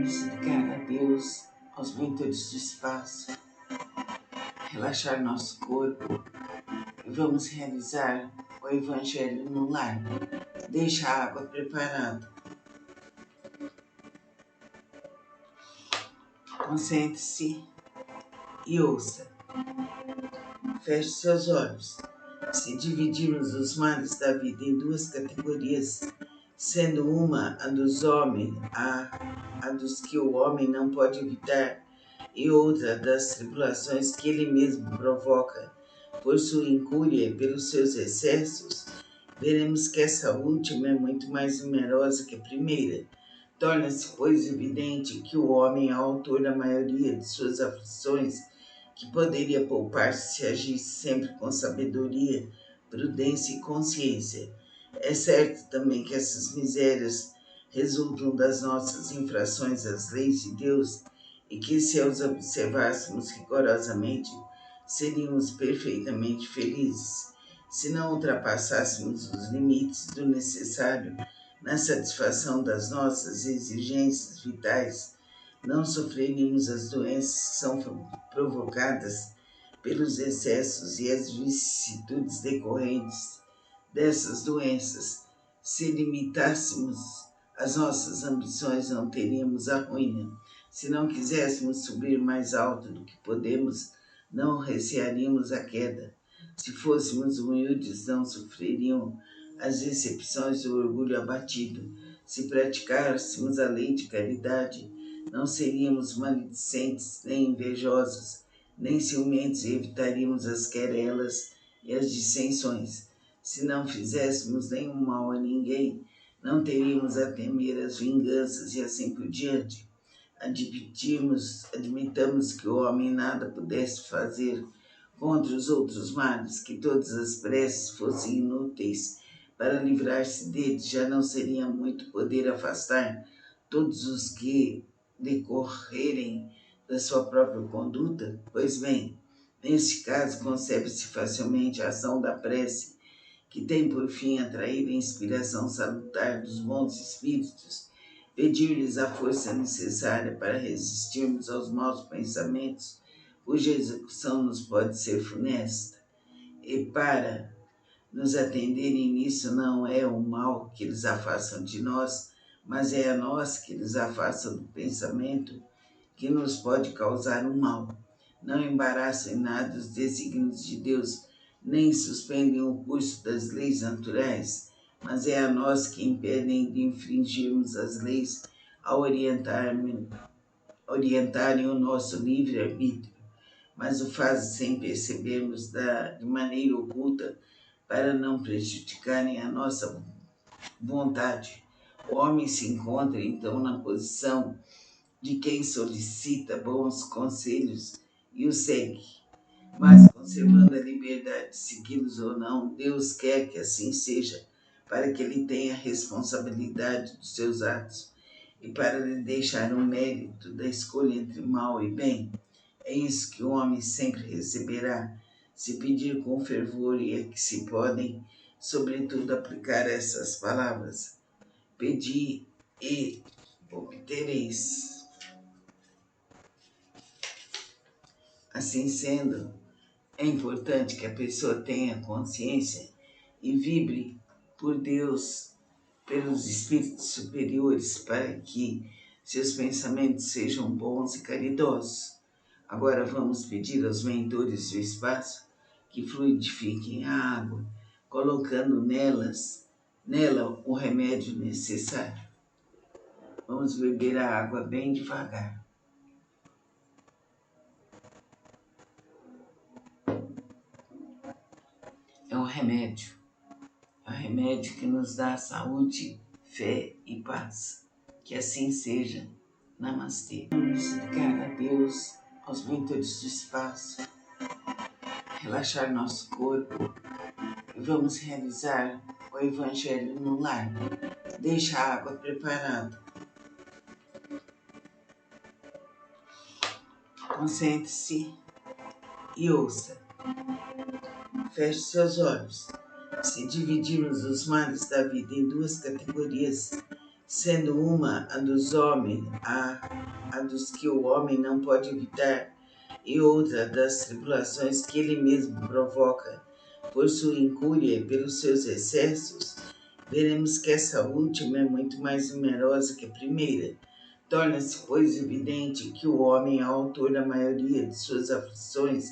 Vamos dedicar a Deus, aos mentores do espaço, relaxar nosso corpo e vamos realizar o Evangelho no lar. Deixa a água preparada. Concentre-se e ouça. Feche seus olhos. Se dividirmos os males da vida em duas categorias, sendo uma a dos homens, a dos que o homem não pode evitar, e outra das tribulações que ele mesmo provoca por sua incúria e pelos seus excessos, veremos que essa última é muito mais numerosa que a primeira. Torna-se, pois, evidente que o homem é autor da maioria de suas aflições, que poderia poupar-se se agisse sempre com sabedoria, prudência e consciência. É certo também que essas misérias resultam das nossas infrações às leis de Deus e que, se as observássemos rigorosamente, seríamos perfeitamente felizes. Se não ultrapassássemos os limites do necessário na satisfação das nossas exigências vitais, não sofreríamos as doenças que são provocadas pelos excessos e as vicissitudes decorrentes dessas doenças. Se limitássemos as nossas ambições, não teríamos a ruína. Se não quiséssemos subir mais alto do que podemos, não recearíamos a queda. Se fôssemos humildes, não sofreriam as decepções do orgulho abatido. Se praticássemos a lei de caridade, não seríamos maledicentes, nem invejosos, nem ciumentos, e evitaríamos as querelas e as dissensões. Se não fizéssemos nenhum mal a ninguém, não teríamos a temer as vinganças e assim por diante. Admitamos que o homem nada pudesse fazer contra os outros males, que todas as preces fossem inúteis para livrar-se deles, já não seria muito poder afastar todos os que decorrerem da sua própria conduta? Pois bem, neste caso concebe-se facilmente a ação da prece, que tem por fim atrair a inspiração salutar dos bons espíritos, pedir-lhes a força necessária para resistirmos aos maus pensamentos, cuja execução nos pode ser funesta. E para nos atenderem nisso, não é o mal que eles afastam de nós, mas é a nós que eles afastam do pensamento que nos pode causar um mal. Não embaraçam em nada os desígnios de Deus, nem suspendem o curso das leis naturais, mas é a nós que impedem de infringirmos as leis ao orientarem o nosso livre-arbítrio, mas o fazem sem percebermos de maneira oculta, para não prejudicarem a nossa vontade. O homem se encontra, então, na posição de quem solicita bons conselhos e os segue, mas conservando a liberdade de segui-los ou não, Deus quer que assim seja, para que ele tenha responsabilidade dos seus atos e para lhe deixar o mérito da escolha entre mal e bem. É isso que o homem sempre receberá, se pedir com fervor, e é que se podem, sobretudo, aplicar essas palavras: pedi e obtereis. Assim sendo, é importante que a pessoa tenha consciência e vibre por Deus, pelos espíritos superiores, para que seus pensamentos sejam bons e caridosos. Agora vamos pedir aos mentores do espaço que fluidifiquem a água, colocando nela o remédio necessário. Vamos beber a água bem devagar. É o remédio que nos dá saúde, fé e paz. Que assim seja. Namastê. Vamos dedicar a Deus, aos mentores do espaço, relaxar nosso corpo e vamos realizar o Evangelho no lar. Deixa a água preparada. Concentre-se e ouça. Feche seus olhos. Se dividirmos os males da vida em duas categorias, sendo uma a dos homens, a dos que o homem não pode evitar, e outra das tribulações que ele mesmo provoca por sua incúria e pelos seus excessos, veremos que essa última é muito mais numerosa que a primeira. Torna-se, pois, evidente que o homem é autor da maioria de suas aflições,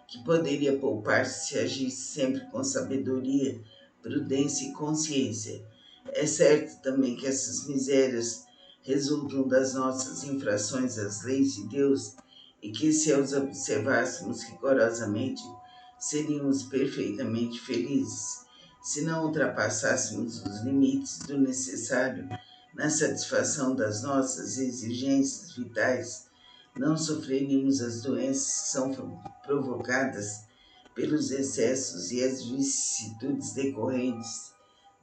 que poderia poupar-se se agisse sempre com sabedoria, prudência e consciência. É certo também que essas misérias resultam das nossas infrações às leis de Deus e que, se as observássemos rigorosamente, seríamos perfeitamente felizes. Se não ultrapassássemos os limites do necessário na satisfação das nossas exigências vitais, não sofreríamos as doenças que são provocadas pelos excessos e as vicissitudes decorrentes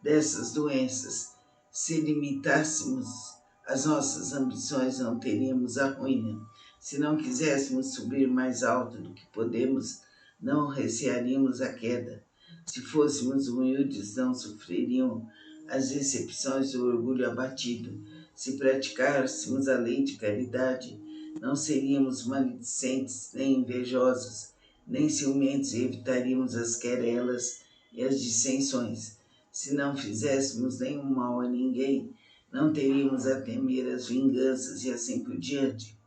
dessas doenças. Se limitássemos as nossas ambições, não teríamos a ruína. Se não quiséssemos subir mais alto do que podemos, não recearíamos a queda. Se fôssemos humildes, não sofreriam as decepções do orgulho abatido. Se praticássemos a lei de caridade, não seríamos maledicentes, nem invejosos, nem ciumentos, e evitaríamos as querelas e as dissensões. Se não fizéssemos nenhum mal a ninguém, não teríamos a temer as vinganças e assim por diante.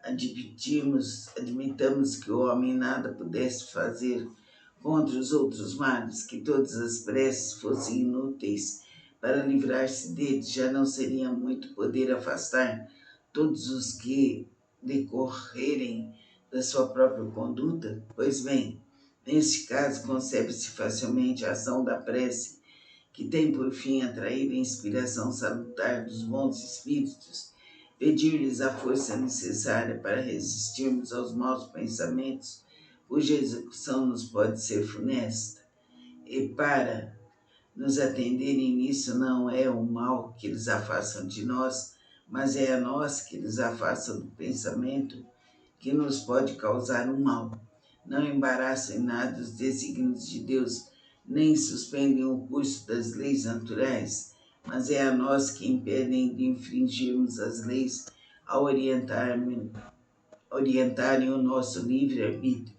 Admitamos que o homem nada pudesse fazer contra os outros males, que todas as preces fossem inúteis para livrar-se deles, já não seria muito poder afastar todos os que decorrerem da sua própria conduta? Pois bem, neste caso concebe-se facilmente a ação da prece, que tem por fim atrair a inspiração salutar dos bons espíritos, pedir-lhes a força necessária para resistirmos aos maus pensamentos, cuja execução nos pode ser funesta. E para nos atenderem nisso, não é o mal que eles afastam de nós, mas é a nós que eles afastam do pensamento que nos pode causar um mal. Não embaraçam em nada os desígnios de Deus, nem suspendem o curso das leis naturais, mas é a nós que impedem de infringirmos as leis ao orientarem o nosso livre-arbítrio,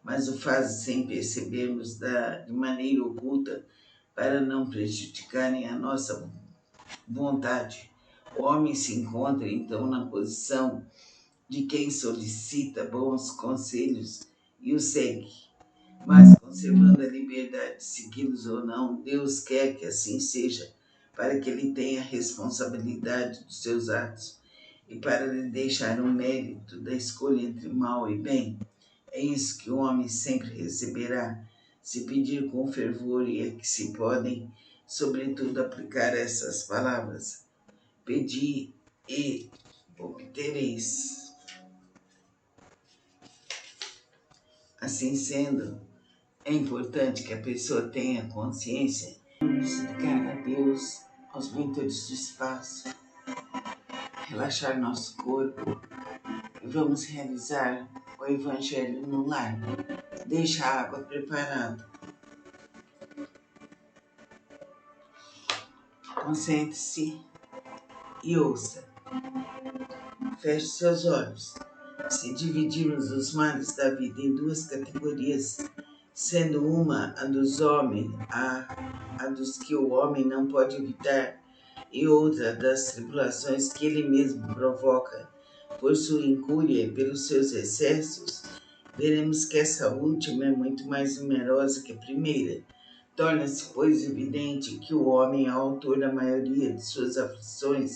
mas o fazem sem percebermos de maneira oculta, para não prejudicarem a nossa vontade. O homem se encontra, então, na posição de quem solicita bons conselhos e os segue, mas conservando a liberdade de segui-los ou não, Deus quer que assim seja, para que ele tenha responsabilidade dos seus atos e para lhe deixar o mérito da escolha entre mal e bem. É isso que o homem sempre receberá, se pedir com fervor, e é que se podem, sobretudo, aplicar essas palavras: pedi e obtereis. Assim sendo, é importante que a pessoa tenha consciência, nos ligar a Deus aos ventos do espaço, relaxar nosso corpo e vamos realizar o Evangelho no lar. Deixa a água preparada. Concentre-se e ouça. Feche seus olhos. Se dividirmos os males da vida em duas categorias, sendo uma a dos homens, a dos que o homem não pode evitar, e outra das tribulações que ele mesmo provoca por sua incúria e pelos seus excessos, veremos que essa última é muito mais numerosa que a primeira. Torna-se, pois, evidente que o homem é autor da maioria de suas aflições,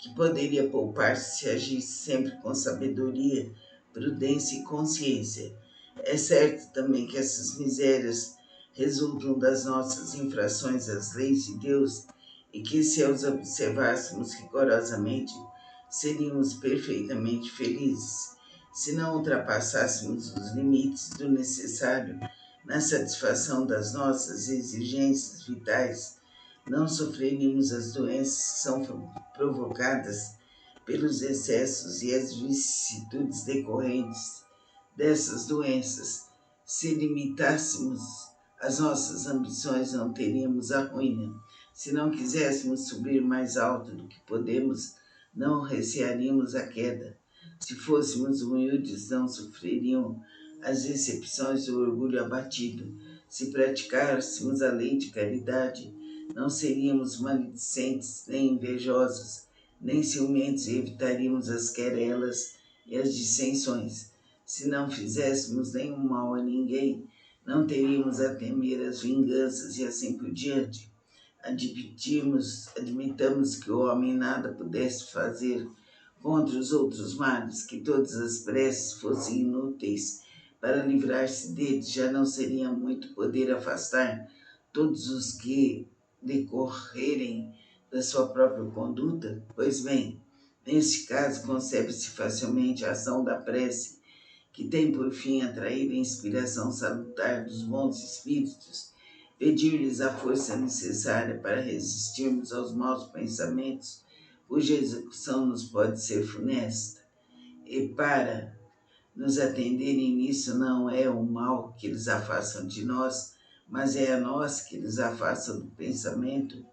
que poderia poupar-se se agisse sempre com sabedoria, prudência e consciência. É certo também que essas misérias resultam das nossas infrações às leis de Deus e que, se as observássemos rigorosamente, seríamos perfeitamente felizes. Se não ultrapassássemos os limites do necessário na satisfação das nossas exigências vitais, não sofreríamos as doenças que são provocadas pelos excessos e as vicissitudes decorrentes dessas doenças. Se limitássemos as nossas ambições, não teríamos a ruína. Se não quiséssemos subir mais alto do que podemos, não recearíamos a queda. Se fôssemos humildes, não sofreriam as decepções do orgulho abatido. Se praticássemos a lei de caridade, não seríamos maledicentes, nem invejosos, nem ciumentos, e evitaríamos as querelas e as dissensões. Se não fizéssemos nenhum mal a ninguém, não teríamos a temer as vinganças e assim por diante. Admitamos que o homem nada pudesse fazer contra os outros males, que todas as preces fossem inúteis para livrar-se deles, já não seria muito poder afastar todos os que decorrerem da sua própria conduta? Pois bem, neste caso concebe-se facilmente a ação da prece, que tem por fim atrair a inspiração salutar dos bons espíritos, pedir-lhes a força necessária para resistirmos aos maus pensamentos, cuja execução nos pode ser funesta. E para nos atenderem nisso, não é o mal que eles afastam de nós, mas é a nós que eles afastam do pensamento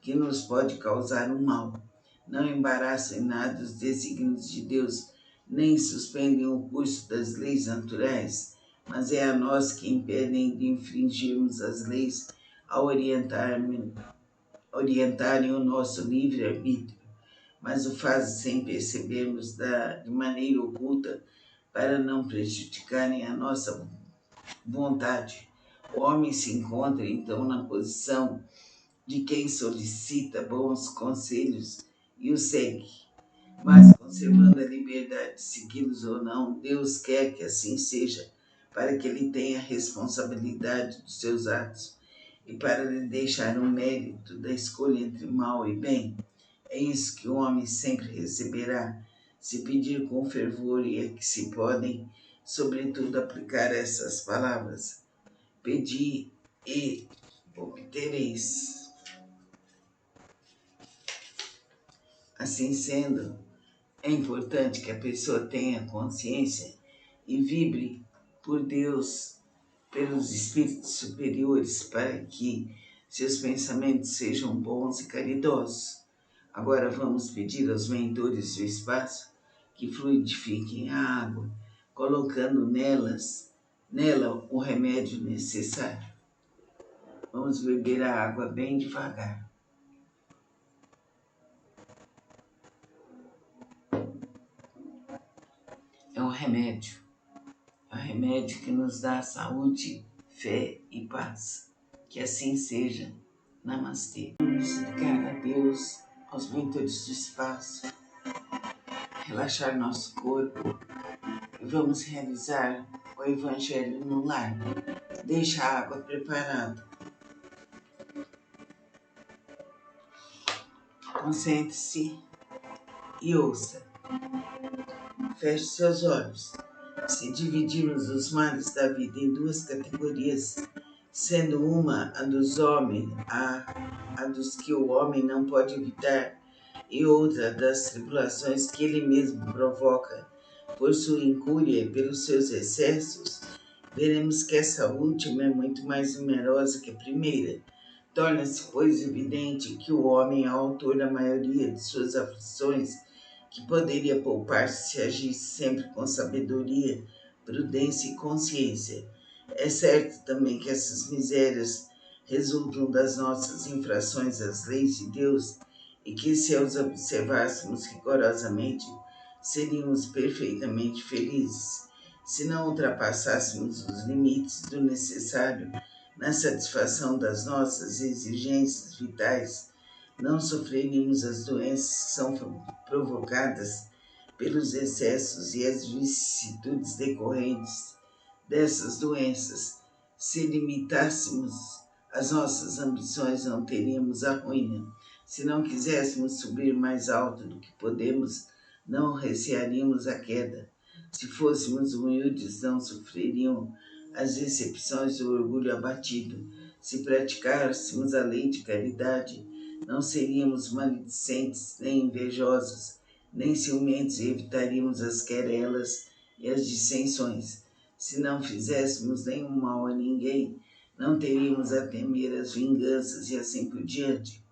que nos pode causar um mal. Não embaraçam em nada os desígnios de Deus, nem suspendem o curso das leis naturais, mas é a nós que impedem de infringirmos as leis ao orientarem o nosso livre-arbítrio, mas o fazem sem percebermos de maneira oculta para não prejudicarem a nossa vontade. O homem se encontra então na posição de quem solicita bons conselhos e os segue, mas conservando a liberdade de segui-los ou não, Deus quer que assim seja, para que ele tenha responsabilidade dos seus atos e para lhe deixar o mérito da escolha entre mal e bem. É isso que o homem sempre receberá, se pedir com fervor, e é que se podem, sobretudo, aplicar essas palavras: pedi e obtereis. Assim sendo, é importante que a pessoa tenha consciência e vibre por Deus, pelos espíritos superiores, para que seus pensamentos sejam bons e caridosos. Agora vamos pedir aos mentores do espaço que fluidifiquem a água, colocando nela o remédio necessário. Vamos beber a água bem devagar. É um remédio. É um remédio que nos dá saúde, fé e paz. Que assim seja. Namastê. Vamos ligar a Deus, aos mentores do espaço, relaxar nosso corpo e vamos realizar o Evangelho no lar. Deixe a água preparada. Concentre-se e ouça. Feche seus olhos. Se dividirmos os males da vida em duas categorias, sendo uma a dos homens, a dos que o homem não pode evitar, e outra das tribulações que ele mesmo provoca por sua incúria e pelos seus excessos, veremos que essa última é muito mais numerosa que a primeira. Torna-se, pois, evidente que o homem é autor da maioria de suas aflições, que poderia poupar-se se agisse sempre com sabedoria, prudência e consciência. É certo também que essas misérias resultam das nossas infrações às leis de Deus e que, se as observássemos rigorosamente, seríamos perfeitamente felizes. Se não ultrapassássemos os limites do necessário na satisfação das nossas exigências vitais, não sofreríamos as doenças que são provocadas pelos excessos e as vicissitudes decorrentes dessas doenças. Se limitássemos as nossas ambições, não teríamos a ruína. Se não quiséssemos subir mais alto do que podemos, não recearíamos a queda. Se fôssemos humildes, não sofreriam as decepções do orgulho abatido. Se praticássemos a lei de caridade, não seríamos maledicentes, nem invejosos, nem ciumentos, e evitaríamos as querelas e as dissensões. Se não fizéssemos nenhum mal a ninguém, não teríamos a temer as vinganças e assim por diante.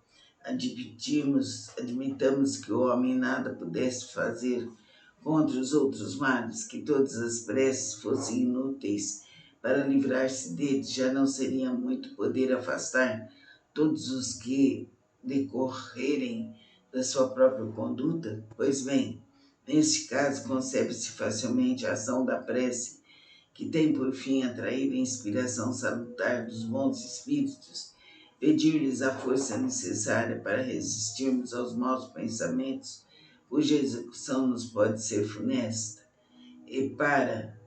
admitamos que o homem nada pudesse fazer contra os outros males, que todas as preces fossem inúteis para livrar-se deles, já não seria muito poder afastar todos os que decorrerem da sua própria conduta? Pois bem, neste caso concebe-se facilmente a ação da prece, que tem por fim atrair a inspiração salutar dos bons espíritos, pedir-lhes a força necessária para resistirmos aos maus pensamentos, cuja execução nos pode ser funesta. E para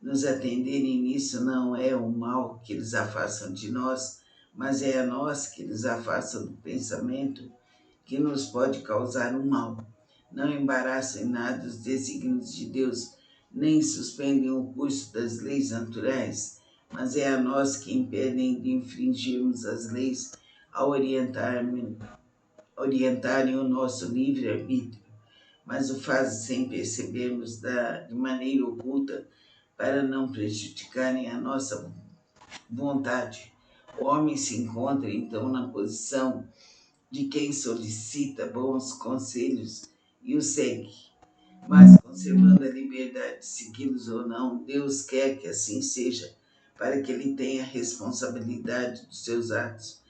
nos atenderem nisso, não é o mal que eles afastam de nós, mas é a nós que eles afastam do pensamento que nos pode causar um mal. Não embaraçam em nada os desígnios de Deus, nem suspendem o curso das leis naturais, mas é a nós que impedem de infringirmos as leis ao orientarem o nosso livre-arbítrio, mas o fazem sem percebermos de maneira oculta para não prejudicarem a nossa vontade. O homem se encontra então na posição de quem solicita bons conselhos e os segue, mas conservando a liberdade de segui-los ou não, Deus quer que assim seja, para que ele tenha responsabilidade dos seus atos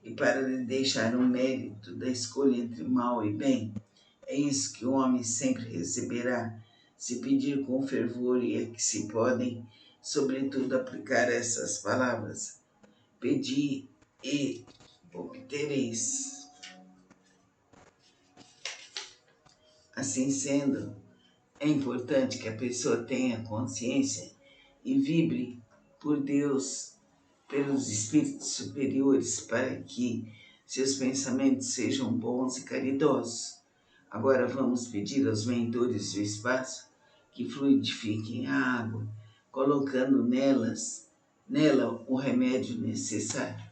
e para lhe deixar o mérito da escolha entre mal e bem. É isso que o homem sempre receberá, se pedir com fervor, e é que se podem, sobretudo, aplicar essas palavras: pedi e obtereis. Assim sendo, é importante que a pessoa tenha consciência e vibre por Deus, pelos espíritos superiores, para que seus pensamentos sejam bons e caridosos. Agora vamos pedir aos mentores do espaço que fluidifiquem a água, colocando nela o remédio necessário.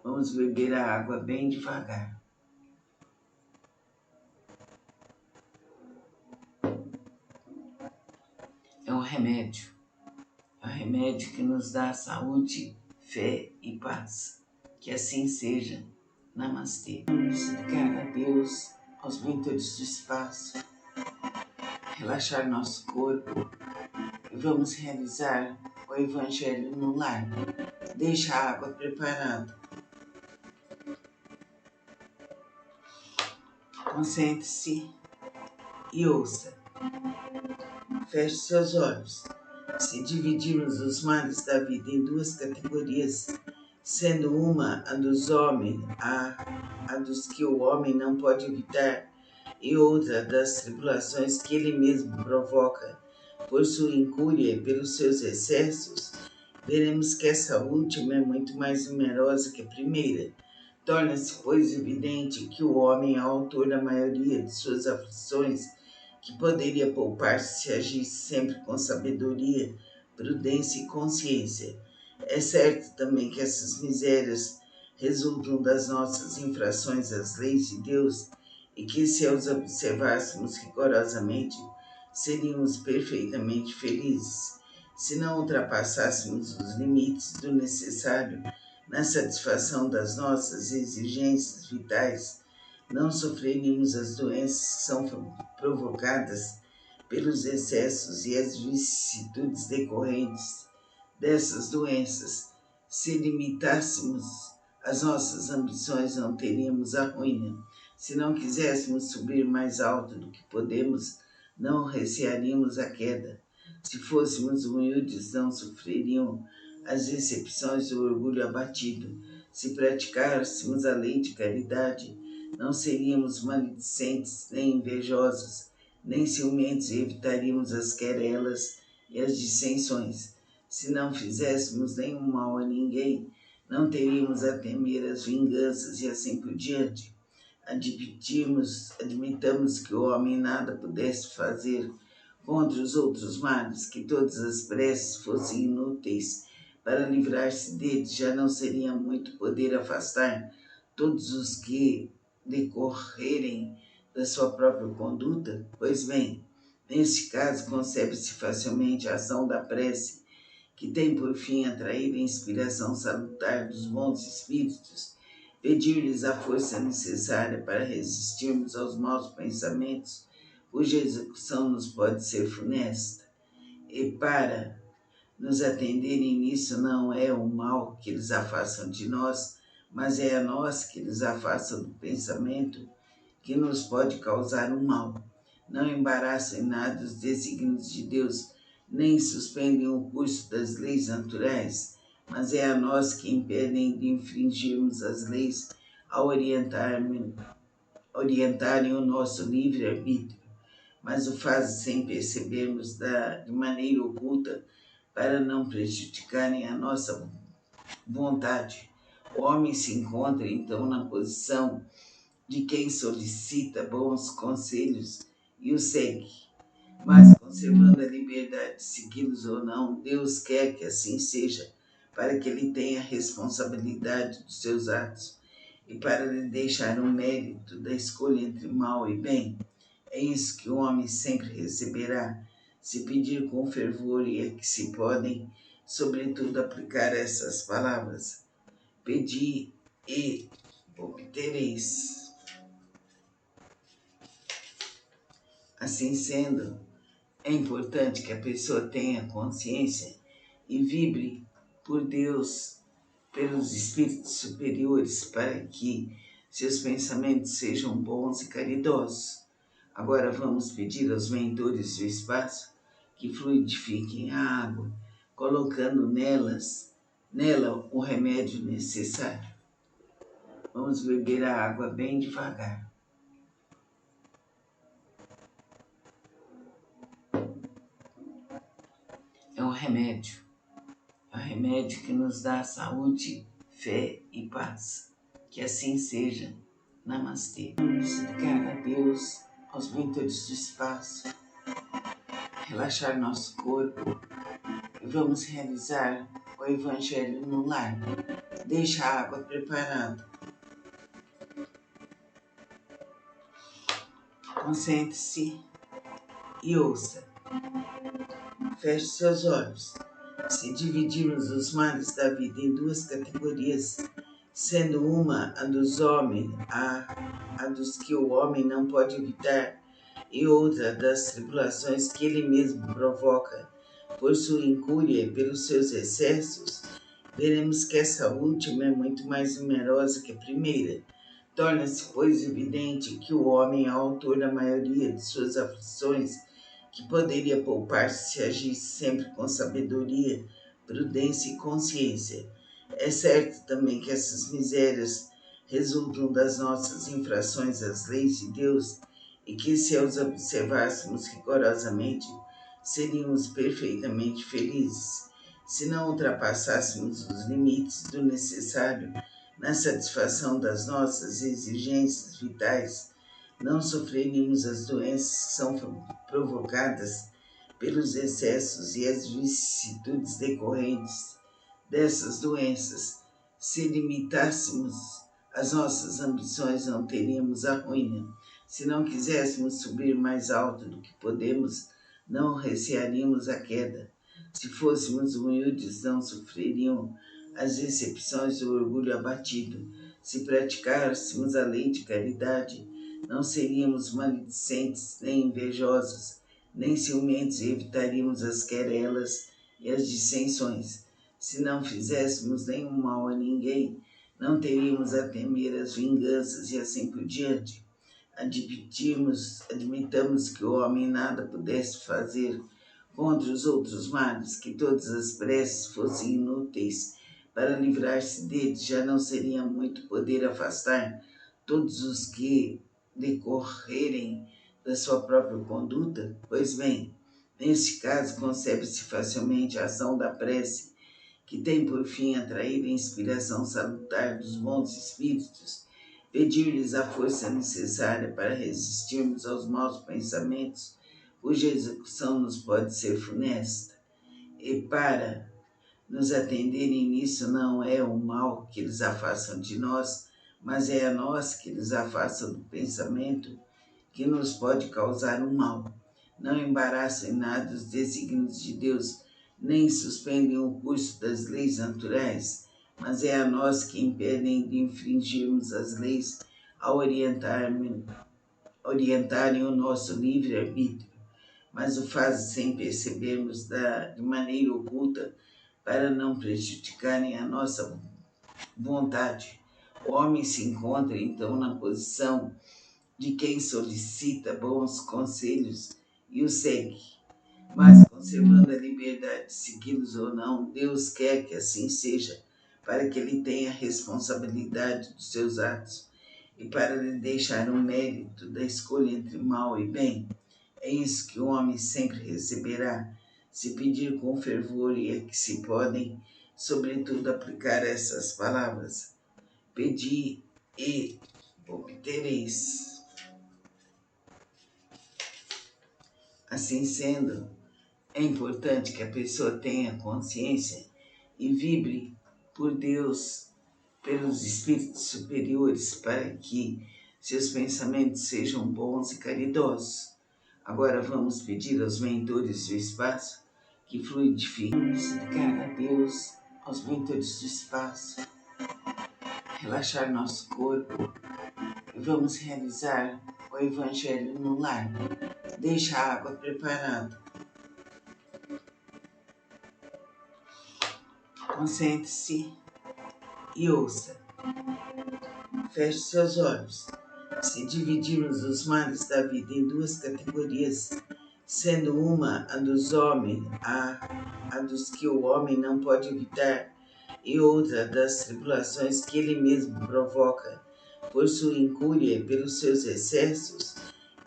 Vamos beber a água bem devagar. É um remédio. É um remédio que nos dá saúde, fé e paz. Que assim seja. Namastê. Vamos ligar a Deus, aos mentores do espaço, relaxar nosso corpo e vamos realizar o Evangelho no lar. Deixa a água preparada. Concentre-se e ouça. Feche seus olhos. Se dividirmos os males da vida em duas categorias, sendo uma a dos homens, a dos que o homem não pode evitar, e outra das tribulações que ele mesmo provoca por sua incúria e pelos seus excessos, veremos que essa última é muito mais numerosa que a primeira. Torna-se, pois, evidente que o homem é autor da maioria de suas aflições, que poderia poupar-se se agisse sempre com sabedoria, prudência e consciência. É certo também que essas misérias resultam das nossas infrações às leis de Deus e que, se as observássemos rigorosamente, seríamos perfeitamente felizes. Se não ultrapassássemos os limites do necessário na satisfação das nossas exigências vitais, não sofreríamos as doenças que são provocadas pelos excessos e as vicissitudes decorrentes dessas doenças. Se limitássemos as nossas ambições, não teríamos a ruína. Se não quiséssemos subir mais alto do que podemos, não recearíamos a queda. Se fôssemos humildes, não sofreriam as decepções do orgulho abatido. Se praticássemos a lei de caridade, não seríamos maledicentes, nem invejosos, nem ciumentos, e evitaríamos as querelas e as dissensões. Se não fizéssemos nenhum mal a ninguém, não teríamos a temer as vinganças e assim por diante. Admitamos que o homem nada pudesse fazer contra os outros males, que todas as preces fossem inúteis para livrar-se deles, já não seria muito poder afastar todos os que decorrerem da sua própria conduta? Pois bem, neste caso concebe-se facilmente a ação da prece, que tem por fim atrair a inspiração salutar dos bons espíritos, pedir-lhes a força necessária para resistirmos aos maus pensamentos, cuja execução nos pode ser funesta. E para nos atenderem nisso, não é o mal que eles afastam de nós, mas é a nós que eles afastam do pensamento que nos pode causar um mal. Não embaraçam em nada os desígnios de Deus, nem suspendem o curso das leis naturais, mas é a nós que impedem de infringirmos as leis ao orientarem o nosso livre-arbítrio, mas o fazem sem percebermos de maneira oculta para não prejudicarem a nossa vontade. O homem se encontra então na posição de quem solicita bons conselhos e os segue, mas conservando a liberdade de segui-los ou não, Deus quer que assim seja, para que ele tenha responsabilidade dos seus atos e para lhe deixar o mérito da escolha entre mal e bem. É isso que o homem sempre receberá, se pedir com fervor, e é que se podem, sobretudo, aplicar essas palavras: pedi e obtereis. Assim sendo, é importante que a pessoa tenha consciência e vibre por Deus, pelos espíritos superiores, para que seus pensamentos sejam bons e caridosos. Agora vamos pedir aos mentores do espaço que fluidifiquem a água, colocando nela o remédio necessário. Vamos beber a água bem devagar. É um remédio. É um remédio que nos dá saúde, fé e paz. Que assim seja. Namastê. Vamos ligar a Deus, aos mentores do espaço, relaxar nosso corpo e vamos realizar o Evangelho no lar. Deixa a água preparada. Concentre-se e ouça. Feche seus olhos. Se dividirmos os males da vida em duas categorias, sendo uma a dos homens, a dos que o homem não pode evitar, e outra das tribulações que ele mesmo provoca por sua incúria e pelos seus excessos, veremos que essa última é muito mais numerosa que a primeira. Torna-se, pois, evidente que o homem é autor da maioria de suas aflições, que poderia poupar-se se agisse sempre com sabedoria, prudência e consciência. É certo também que essas misérias resultam das nossas infrações às leis de Deus e que, se as observássemos rigorosamente, seríamos perfeitamente felizes. Se não ultrapassássemos os limites do necessário na satisfação das nossas exigências vitais, não sofreríamos as doenças que são provocadas pelos excessos e as vicissitudes decorrentes dessas doenças. Se limitássemos as nossas ambições, não teríamos a ruína. Se não quiséssemos subir mais alto do que podemos, não recearíamos a queda. Se fôssemos humildes, não sofreriam as decepções do orgulho abatido. Se praticássemos a lei de caridade, não seríamos maledicentes, nem invejosos, nem ciumentos, e evitaríamos as querelas e as dissensões. Se não fizéssemos nenhum mal a ninguém, não teríamos a temer as vinganças e assim por diante. Admitamos que o homem nada pudesse fazer contra os outros males, que todas as preces fossem inúteis para livrar-se deles, já não seria muito poder afastar todos os que decorrerem da sua própria conduta? Pois bem, neste caso concebe-se facilmente a ação da prece, que tem por fim atrair a inspiração salutar dos bons espíritos, pedir-lhes a força necessária para resistirmos aos maus pensamentos, cuja execução nos pode ser funesta. E para nos atenderem nisso, não é o mal que eles afastam de nós, mas é a nós que eles afastam do pensamento que nos pode causar um mal. Não embaraçam em nada os desígnios de Deus, nem suspendem o curso das leis naturais, mas é a nós que impedem de infringirmos as leis ao orientarem o nosso livre-arbítrio, mas o fazem sem percebermos de maneira oculta para não prejudicarem a nossa vontade. O homem se encontra então na posição de quem solicita bons conselhos e os segue, mas conservando a liberdade de segui-los ou não, Deus quer que assim seja, para que ele tenha responsabilidade dos seus atos e para lhe deixar o mérito da escolha entre mal e bem. É isso que o homem sempre receberá, se pedir com fervor, e é que se podem, sobretudo, aplicar essas palavras: pedi e obtereis. Assim sendo, é importante que a pessoa tenha consciência e vibre por Deus, pelos espíritos superiores, para que seus pensamentos sejam bons e caridosos. Agora vamos pedir aos mentores do espaço que fluidifiquem, suplicar a Deus, aos mentores do espaço, relaxar nosso corpo e vamos realizar o Evangelho no lar. Deixa a água preparada. Concentre-se e ouça. Feche seus olhos. Se dividirmos os males da vida em duas categorias, sendo uma a dos homens, a dos que o homem não pode evitar, e outra das tribulações que ele mesmo provoca por sua incúria e pelos seus excessos,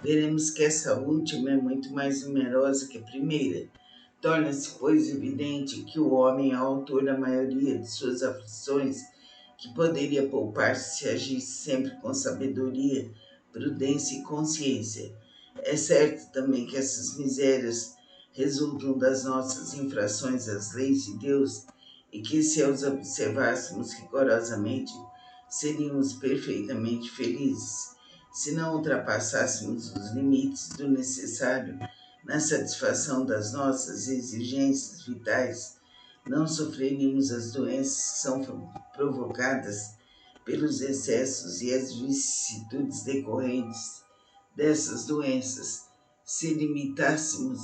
veremos que essa última é muito mais numerosa que a primeira. Torna-se, pois, evidente que o homem é autor da maioria de suas aflições, que poderia poupar-se se agisse sempre com sabedoria, prudência e consciência. É certo também que essas misérias resultam das nossas infrações às leis de Deus e que, se as observássemos rigorosamente, seríamos perfeitamente felizes. Se não ultrapassássemos os limites do necessário na satisfação das nossas exigências vitais, não sofreríamos as doenças que são provocadas pelos excessos e as vicissitudes decorrentes dessas doenças. Se limitássemos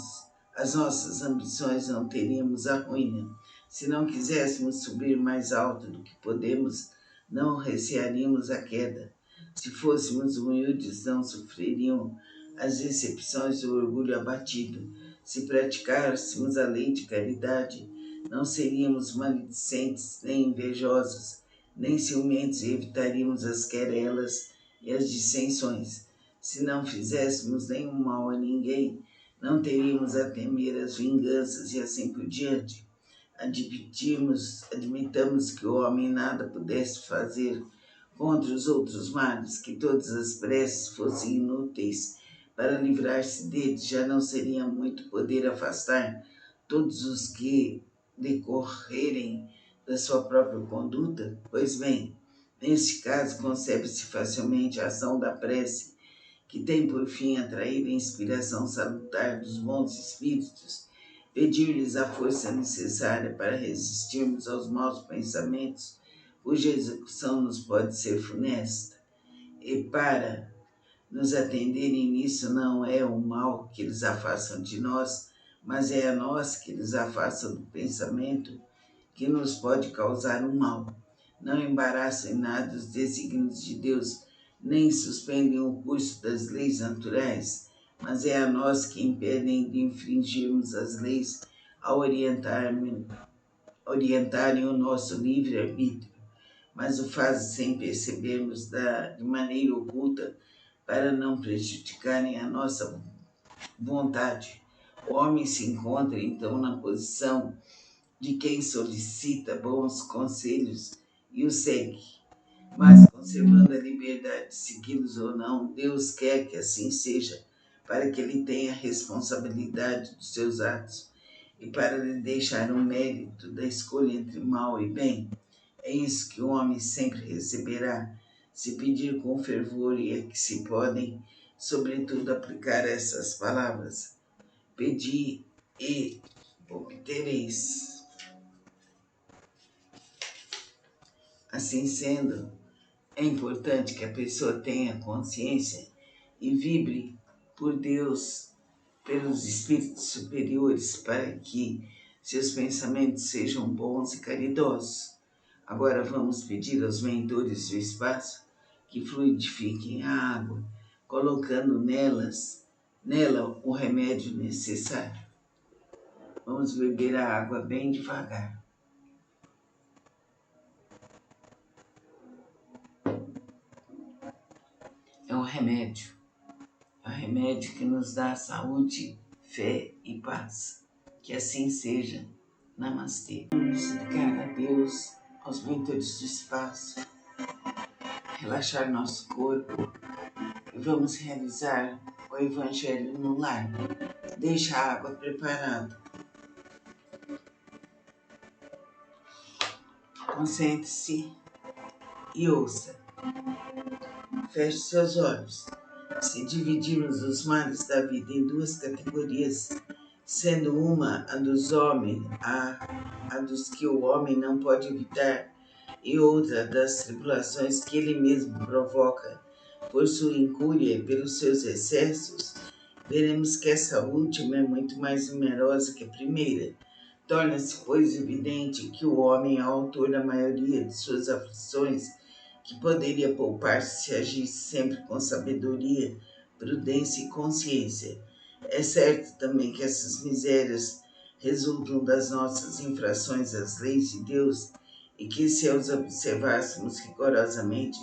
as nossas ambições, não teríamos a ruína. Se não quiséssemos subir mais alto do que podemos, não recearíamos a queda. Se fôssemos humildes, não sofreriam as decepções do orgulho abatido. Se praticássemos a lei de caridade, não seríamos maledicentes nem invejosos, nem ciumentos, e evitaríamos as querelas e as dissensões. Se não fizéssemos nenhum mal a ninguém, não teríamos a temer as vinganças e assim por diante. Admitamos que o homem nada pudesse fazer contra os outros males, que todas as preces fossem inúteis para livrar-se deles, já não seria muito poder afastar todos os que decorrerem da sua própria conduta? Pois bem, neste caso concebe-se facilmente a ação da prece, que tem por fim atrair a inspiração salutar dos bons espíritos, pedir-lhes a força necessária para resistirmos aos maus pensamentos, cuja execução nos pode ser funesta. E para nos atenderem nisso, não é o mal que eles afastam de nós, mas é a nós que eles afastam do pensamento que nos pode causar um mal. Não embaraçam em nada os desígnios de Deus, nem suspendem o curso das leis naturais, mas é a nós que impedem de infringirmos as leis ao orientarem o nosso livre-arbítrio, mas o fazem sem percebermos de maneira oculta para não prejudicarem a nossa vontade. O homem se encontra então na posição de quem solicita bons conselhos e os segue, mas conservando a liberdade de segui-los ou não, Deus quer que assim seja, para que ele tenha responsabilidade dos seus atos e para lhe deixar o mérito da escolha entre mal e bem. É isso que o homem sempre receberá, se pedir com fervor, e é que se podem, sobretudo, aplicar essas palavras: pedi e obtereis. Assim sendo, é importante que a pessoa tenha consciência e vibre por Deus, pelos espíritos superiores, para que seus pensamentos sejam bons e caridosos. Agora vamos pedir aos mentores do espaço que fluidifiquem a água, colocando nela o remédio necessário. Vamos beber a água bem devagar. É um remédio. É um remédio que nos dá saúde, fé e paz. Que assim seja. Namastê. Vamos ligar a Deus, aos mentores do espaço, relaxar nosso corpo e vamos realizar o Evangelho no lar. Deixa a água preparada. Concentre-se e ouça. Feche seus olhos. Se dividirmos os males da vida em duas categorias, sendo uma a dos homens, a dos que o homem não pode evitar, e outra das tribulações que ele mesmo provoca por sua incúria e pelos seus excessos, veremos que essa última é muito mais numerosa que a primeira. Torna-se, pois, evidente que o homem é autor da maioria de suas aflições, que poderia poupar-se se agisse sempre com sabedoria, prudência e consciência. É certo também que essas misérias resultam das nossas infrações às leis de Deus e que, se as observássemos rigorosamente,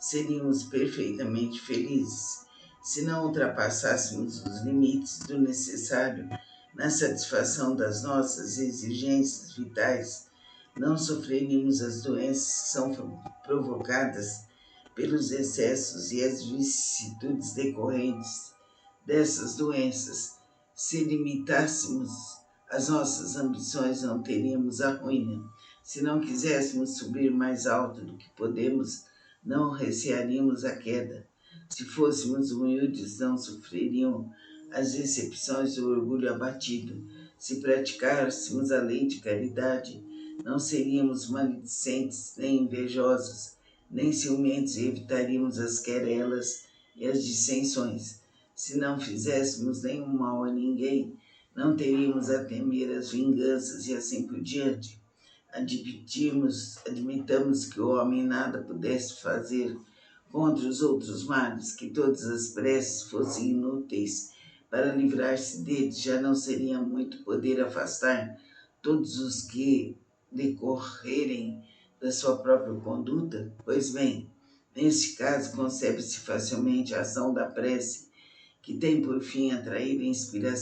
seríamos perfeitamente felizes. Se não ultrapassássemos os limites do necessário na satisfação das nossas exigências vitais, não sofreríamos as doenças que são provocadas pelos excessos e as vicissitudes decorrentes dessas doenças. Se limitássemos as nossas ambições, não teríamos a ruína. Se não quiséssemos subir mais alto do que podemos, não recearíamos a queda. Se fôssemos humildes, não sofreriam as decepções do orgulho abatido. Se praticássemos a lei de caridade, não seríamos maledicentes nem invejosos, nem ciumentos, e evitaríamos as querelas e as dissensões. Se não fizéssemos nenhum mal a ninguém, não teríamos a temer as vinganças e assim por diante. Admitamos que o homem nada pudesse fazer contra os outros males, que todas as preces fossem inúteis para livrar-se deles, já não seria muito poder afastar todos os que decorrerem da sua própria conduta? Pois bem, neste caso concebe-se facilmente a ação da prece, que tem por fim atrair a inspiração